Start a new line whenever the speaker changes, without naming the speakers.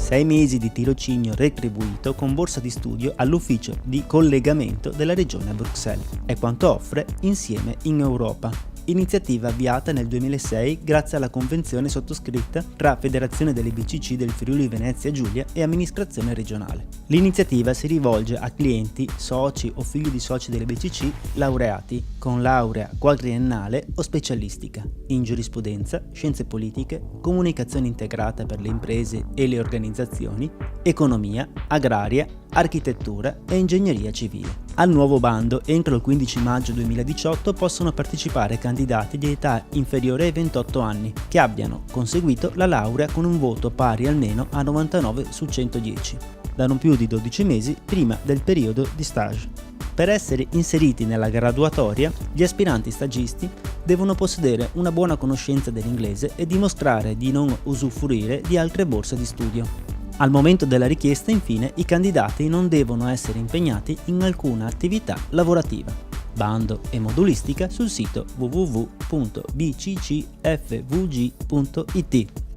6 mesi di tirocinio retribuito con borsa di studio all'ufficio di collegamento della regione a Bruxelles. È quanto offre Insieme in Europa. Iniziativa avviata nel 2006 grazie alla convenzione sottoscritta tra Federazione delle BCC del Friuli Venezia Giulia e amministrazione regionale. L'iniziativa si rivolge a clienti, soci o figli di soci delle BCC laureati con laurea quadriennale o specialistica in giurisprudenza, scienze politiche, comunicazione integrata per le imprese e le organizzazioni, economia, agraria, architettura e ingegneria civile. Al nuovo bando, entro il 15 maggio 2018, possono partecipare candidati di età inferiore ai 28 anni che abbiano conseguito la laurea con un voto pari almeno a 99 su 110, da non più di 12 mesi prima del periodo di stage. Per essere inseriti nella graduatoria, gli aspiranti stagisti devono possedere una buona conoscenza dell'inglese e dimostrare di non usufruire di altre borse di studio. Al momento della richiesta, infine, i candidati non devono essere impegnati in alcuna attività lavorativa. Bando e modulistica sul sito www.bccfvg.it.